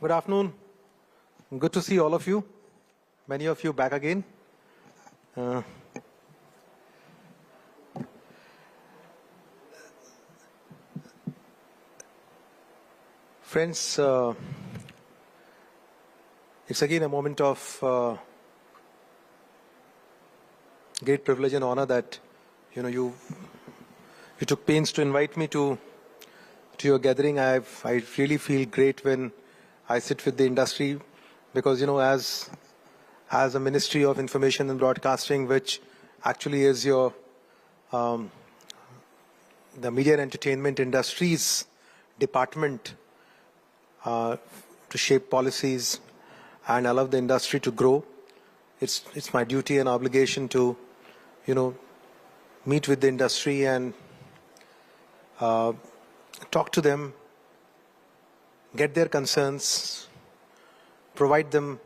Good afternoon. Good to see all of you. Many of you back again. Friends, it's again a moment of great privilege and honor that you took pains to invite me to your gathering. I really feel great when I sit with the industry because as a Ministry of Information and Broadcasting, which actually is your the media and entertainment industries department to shape policies and allow the industry to grow. It's my duty and obligation to meet with the industry and talk to them, get their concerns, provide them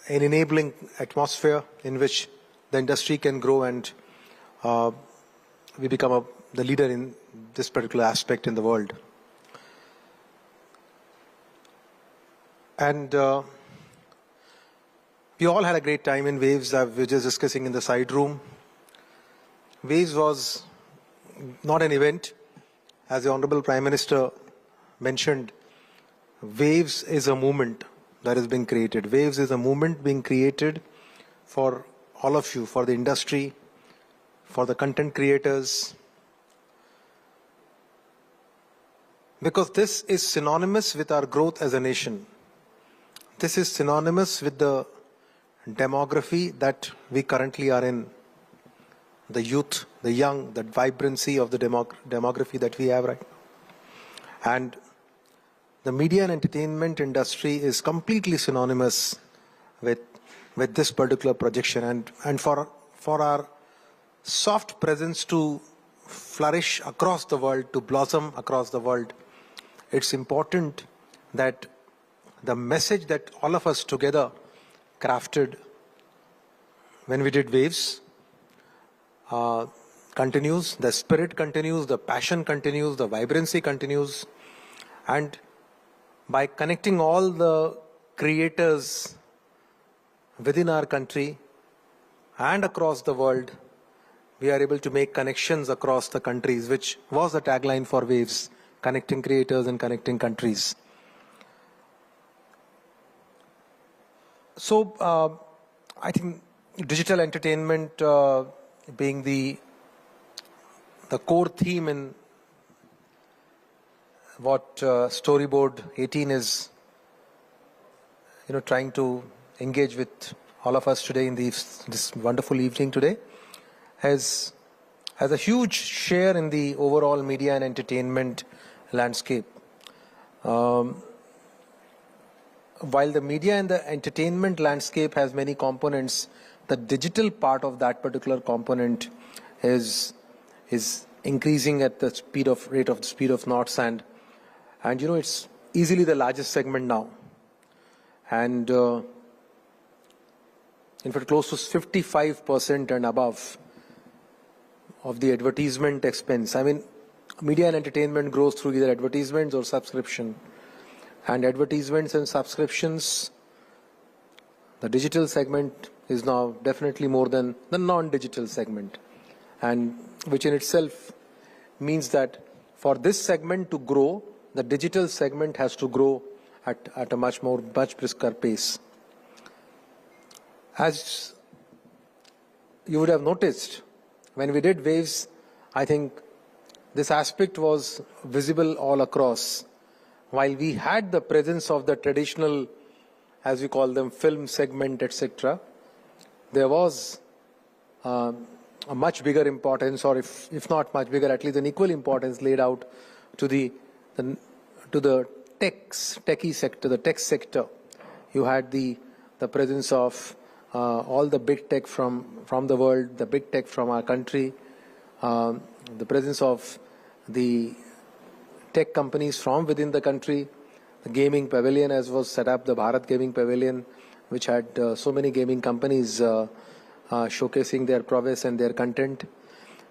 an enabling atmosphere in which the industry can grow and we become the leader in this particular aspect in the world. And we all had a great time in Waves. We were just discussing in the side room. Waves was not an event. As the Honorable Prime Minister mentioned, Waves is a movement that is being created. Waves is a movement being created for all of you, for the industry, for the content creators. Because this is synonymous with our growth as a nation. This is synonymous with the demography that we currently are in. The youth, the young, the vibrancy of the demography that we have right now. And the media and entertainment industry is completely synonymous with this particular projection. And for our soft presence to flourish across the world, to blossom across the world, it's important that the message that all of us together crafted when we did Waves continues, the spirit continues, the passion continues, the vibrancy continues. And by connecting all the creators within our country and across the world, we are able to make connections across the countries, which was the tagline for Waves, connecting creators and connecting countries. So I think digital entertainment being the core theme in what Storyboard 18 is trying to engage with all of us today in this wonderful evening today, has a huge share in the overall media and entertainment landscape. While the media and the entertainment landscape has many components, the digital part of that particular component is increasing at the rate of knots, and it's easily the largest segment now, and in fact close to 55% and above of the advertisement expense. I mean, media and entertainment grows through either advertisements or subscription. And advertisements and subscriptions, the digital segment is now definitely more than the non-digital segment, and which in itself means that for this segment to grow, the digital segment has to grow at a much brisker pace. As you would have noticed, when we did Waves, I think this aspect was visible all across. While we had the presence of the traditional, as we call them, film segment, etc., there was a much bigger importance, or if not much bigger, at least an equal importance laid out to the techie sector, the tech sector. You had the presence of all the big tech from the world, the big tech from our country, the presence of the tech companies from within the country, the gaming pavilion as was set up, the Bharat Gaming Pavilion, which had so many gaming companies showcasing their prowess and their content.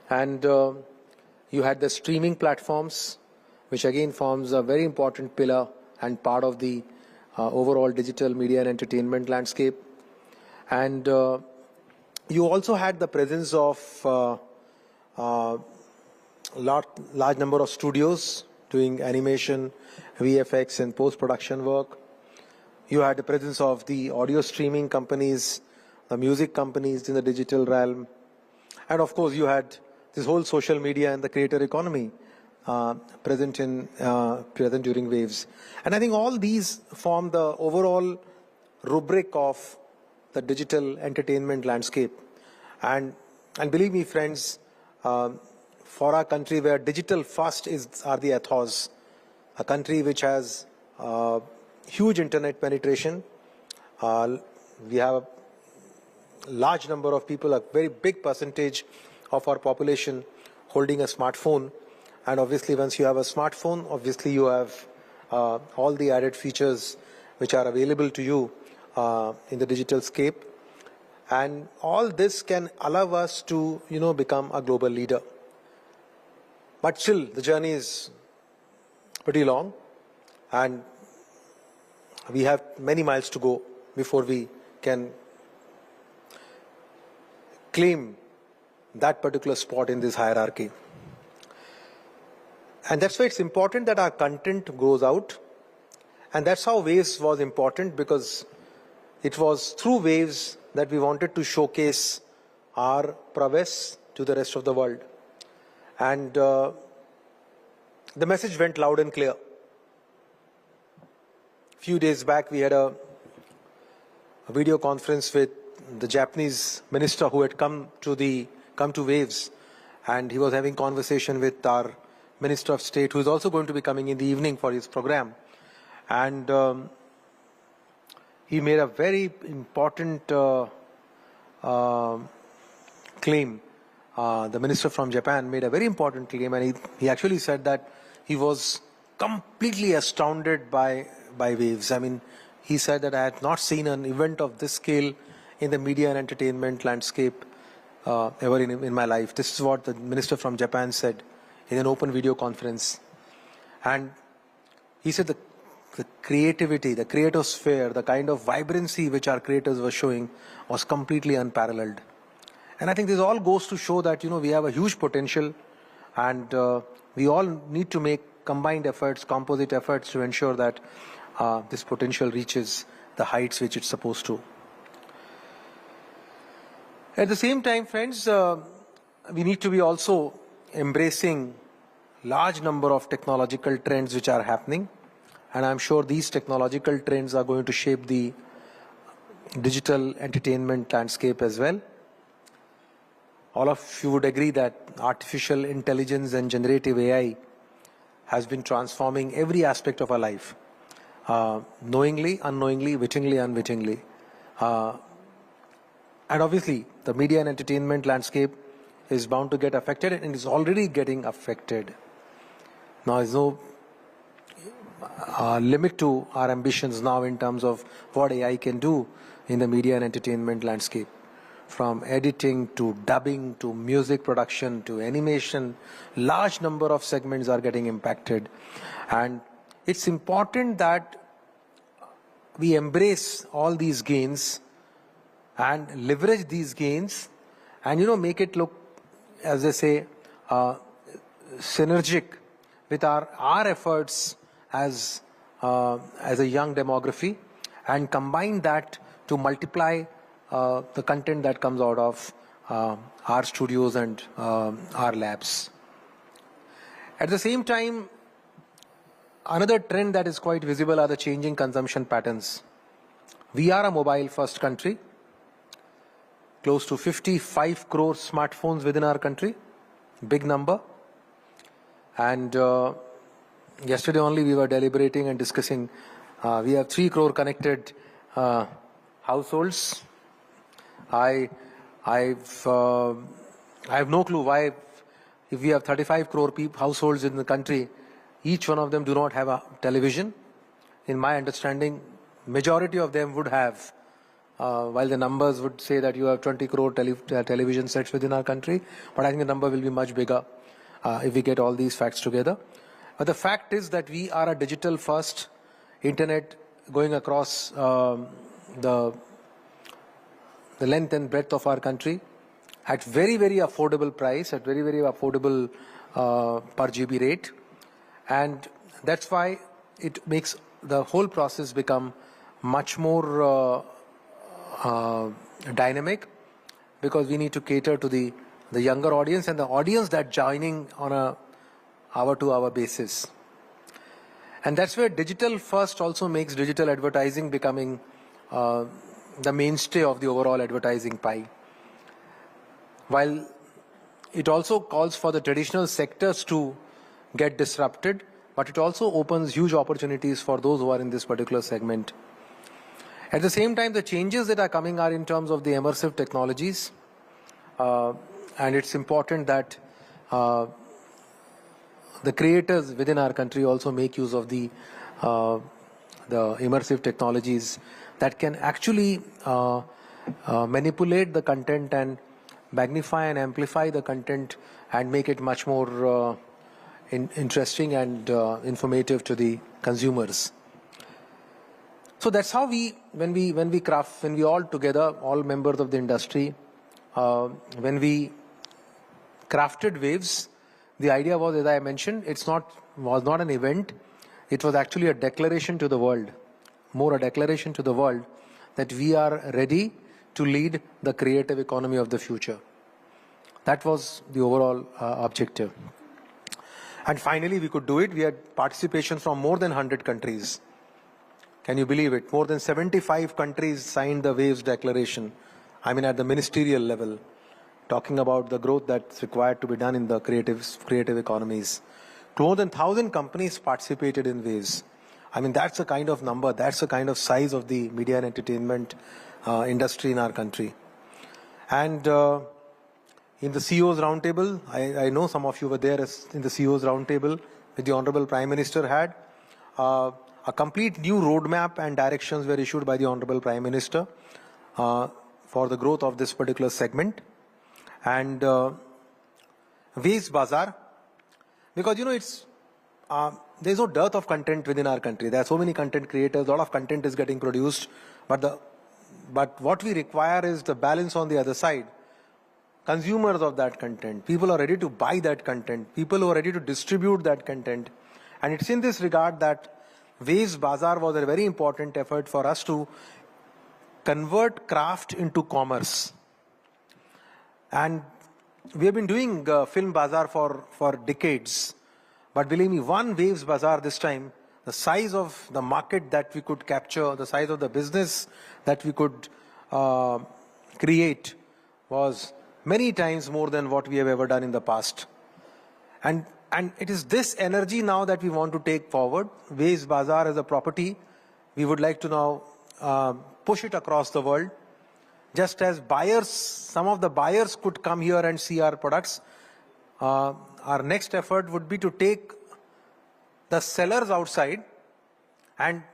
And you had the streaming platforms which again forms a very important pillar and part of the overall digital media and entertainment landscape. And you also had the presence of large number of studios doing animation, VFX and post-production work. You had the presence of the audio streaming companies, the music companies in the digital realm. And of course, you had this whole social media and the creator economy present during Waves. And I think all these form the overall rubric of the digital entertainment landscape. And believe me, friends, for our country where digital first are the ethos, a country which has huge internet penetration, we have a large number of people, a very big percentage of our population holding a smartphone. And obviously, once you have a smartphone, obviously you have all the added features which are available to you in the digital scape. And all this can allow us to, become a global leader. But still, the journey is pretty long, and we have many miles to go before we can claim that particular spot in this hierarchy. And that's why it's important that our content goes out. And that's how Waves was important, because it was through Waves that we wanted to showcase our prowess to the rest of the world. And the message went loud and clear. A few days back, we had a video conference with the Japanese minister who had come to Waves, and he was having conversation with our Minister of State, who is also going to be coming in the evening for his program. And he made a very important claim. The minister from Japan made a very important claim, and he actually said that he was completely astounded by Waves. I mean, he said that I had not seen an event of this scale in the media and entertainment landscape ever in my life. This is what the minister from Japan said in an open video conference. And he said the creativity, the creatosphere, the kind of vibrancy which our creators were showing was completely unparalleled. And I think this all goes to show that, we have a huge potential, and we all need to make combined efforts, composite efforts to ensure that this potential reaches the heights which it's supposed to. At the same time, friends, we need to be also embracing large number of technological trends which are happening. And I'm sure these technological trends are going to shape the digital entertainment landscape as well. All of you would agree that artificial intelligence and generative AI has been transforming every aspect of our life, knowingly, unknowingly, wittingly, unwittingly. And obviously, the media and entertainment landscape is bound to get affected, and is already getting affected. Now, there's no limit to our ambitions now in terms of what AI can do in the media and entertainment landscape. From editing to dubbing to music production to animation, large number of segments are getting impacted. And it's important that we embrace all these gains and leverage these gains and, make it look, as they say, synergic with our efforts as a young demography, and combine that to multiply the content that comes out of our studios and our labs. At the same time, another trend that is quite visible are the changing consumption patterns. We are a mobile-first country. Close to 55 crore smartphones within our country. Big number. And yesterday only we were deliberating and discussing. We have 3 crore connected households. I have no clue why, if we have 35 crore households in the country, each one of them do not have a television. In my understanding, majority of them would have, while the numbers would say that you have 20 crore television sets within our country, but I think the number will be much bigger if we get all these facts together. But the fact is that we are a digital first internet going across the length and breadth of our country at very, very affordable price, at very, very affordable per GB rate. And that's why it makes the whole process become much more dynamic, because we need to cater to the younger audience and the audience that joining on a hour-to-hour basis. And that's where digital first also makes digital advertising becoming the mainstay of the overall advertising pie. While it also calls for the traditional sectors to get disrupted, but it also opens huge opportunities for those who are in this particular segment. At the same time, the changes that are coming are in terms of the immersive technologies, and it's important that the creators within our country also make use of the immersive technologies that can actually manipulate the content and magnify and amplify the content and make it much more interesting and informative to the consumers. So that's how when we all together, all members of the industry, when we crafted Waves, the idea was, as I mentioned, was not an event. It was actually a declaration to the world, more a declaration to the world that we are ready to lead the creative economy of the future. That was the overall objective. And finally, we could do it. We had participation from more than 100 countries. Can you believe it? More than 75 countries signed the Waves Declaration. I mean, at the ministerial level, talking about the growth that's required to be done in the creative economies. More than 1,000 companies participated in Waves. I mean, that's the kind of number, that's the kind of size of the media and entertainment industry in our country. And in the CEO's roundtable, I know some of you were there in the CEO's roundtable, which the Honorable Prime Minister had. A complete new roadmap and directions were issued by the Honorable Prime Minister for the growth of this particular segment. And Waves Bazaar, because there's no dearth of content within our country. There are so many content creators, a lot of content is getting produced, but what we require is the balance on the other side. Consumers of that content, people are ready to buy that content, people who are ready to distribute that content. And it's in this regard that Waves Bazaar was a very important effort for us to convert craft into commerce. And we have been doing Film Bazaar for decades. But believe me, one Waves Bazaar this time, the size of the market that we could capture, the size of the business that we could create was many times more than what we have ever done in the past. And it is this energy now that we want to take forward. Waves Bazaar as a property, we would like to now push it across the world. Just as buyers, some of the buyers could come here and see our products, our next effort would be to take the sellers outside, and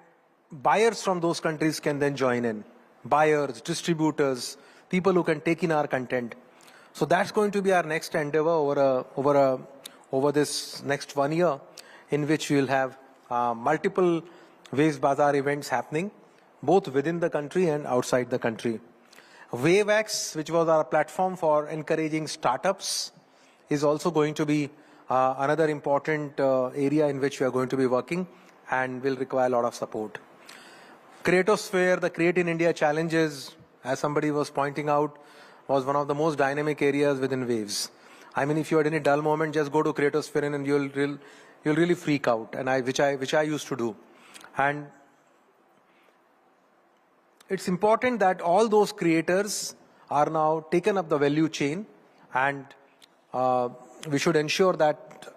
buyers from those countries can then join in. Buyers, distributors, people who can take in our content. So that's going to be our next endeavor over this next 1 year, in which we will have multiple Waves Bazaar events happening, both within the country and outside the country. WaveX, which was our platform for encouraging startups, is also going to be another important area in which we are going to be working and will require a lot of support. Creatosphere, the Create in India challenges, as somebody was pointing out, was one of the most dynamic areas within Waves. I mean, if you had any dull moment, just go to Creatosphere and you'll really freak out, and which I used to do. And it's important that all those creators are now taken up the value chain, and we should ensure that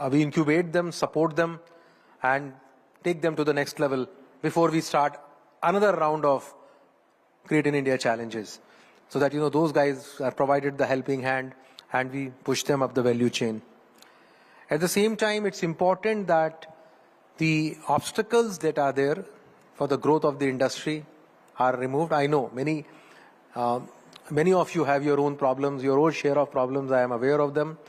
we incubate them, support them, and take them to the next level before we start another round of Create in India challenges. So that, those guys are provided the helping hand and we push them up the value chain. At the same time, it's important that the obstacles that are there for the growth of the industry are removed. I know many of you have your own problems, your own share of problems. I am aware of them.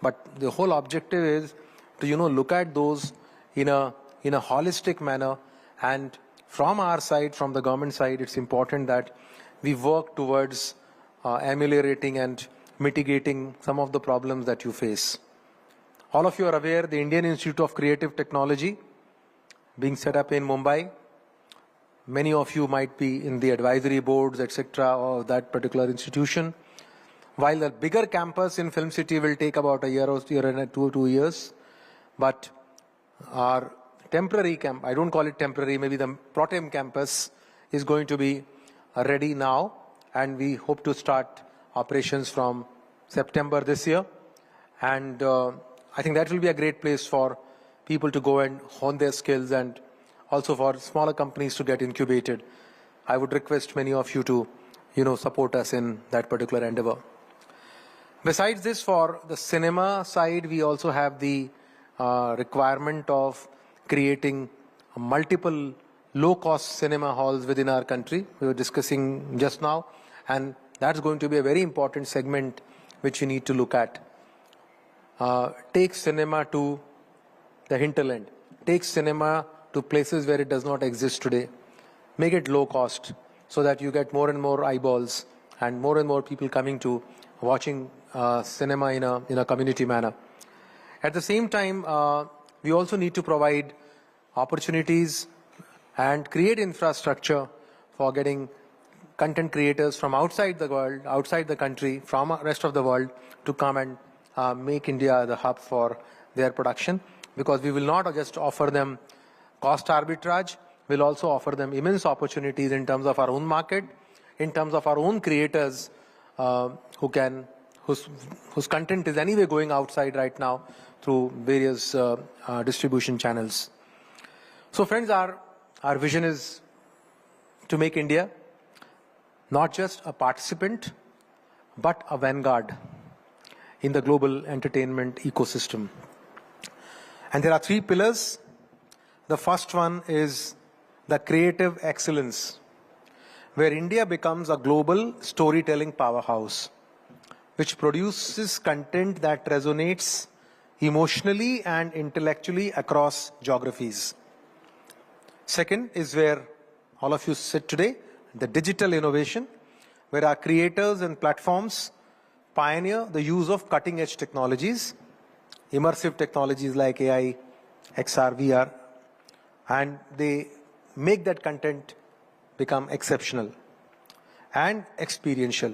But the whole objective is to, look at those in a holistic manner. And from our side, from the government side, it's important that we work towards ameliorating and mitigating some of the problems that you face. All of you are aware, the Indian Institute of Creative Technology being set up in Mumbai. Many of you might be in the advisory boards, etc., of that particular institution. While the bigger campus in Film City will take about a year or 2 years, but our temporary camp, I don't call it temporary, maybe the pro-tem campus is going to be ready now, and we hope to start operations from September this year. And I think that will be a great place for people to go and hone their skills, and also for smaller companies to get incubated. I would request many of you to, support us in that particular endeavor. Besides this, for the cinema side, we also have the requirement of creating multiple low-cost cinema halls within our country. We were discussing just now, and that's going to be a very important segment which we need to look at. Take cinema to the hinterland. Take cinema to places where it does not exist today. Make it low cost so that you get more and more eyeballs and more people coming to watching cinema in a community manner. At the same time, we also need to provide opportunities and create infrastructure for getting content creators from outside the world, outside the country, from the rest of the world to come and make India the hub for their production. Because we will not just offer them cost arbitrage, we'll also offer them immense opportunities in terms of our own market, in terms of our own creators whose content is anyway going outside right now through various distribution channels. So friends, our vision is to make India not just a participant, but a vanguard in the global entertainment ecosystem. And there are 3 pillars. The first one is the creative excellence, where India becomes a global storytelling powerhouse, which produces content that resonates emotionally and intellectually across geographies. Second is where all of you sit today, the digital innovation, where our creators and platforms pioneer the use of cutting-edge technologies, immersive technologies like AI, XR, VR, and they make that content become exceptional and experiential.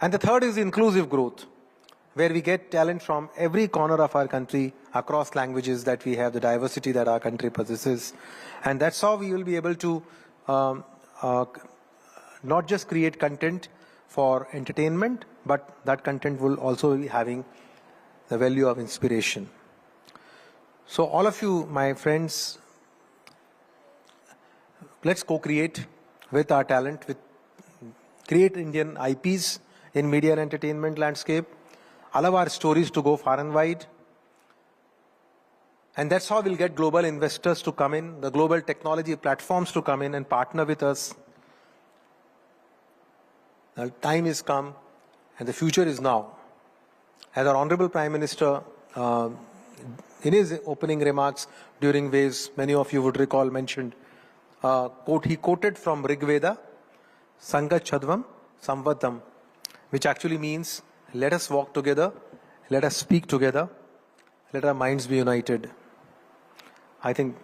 And the third is inclusive growth, where we get talent from every corner of our country, across languages that we have, the diversity that our country possesses. And that's how we will be able to not just create content for entertainment, but that content will also be having the value of inspiration. So all of you, my friends, let's co-create with our talent, create Indian IPs in media and entertainment landscape, allow our stories to go far and wide. And that's how we'll get global investors to come in, the global technology platforms to come in and partner with us. The time is come and the future is now. As our Honorable Prime Minister, in his opening remarks during waves, many of you would recall mentioned, he quoted from Rig Veda, Sangha Chadvam Samvatam, which actually means, let us walk together, let us speak together, let our minds be united. I think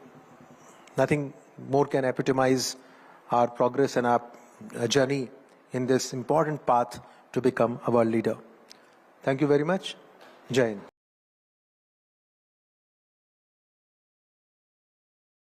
nothing more can epitomize our progress and our journey in this important path to become a world leader. Thank you very much. Jai Hind.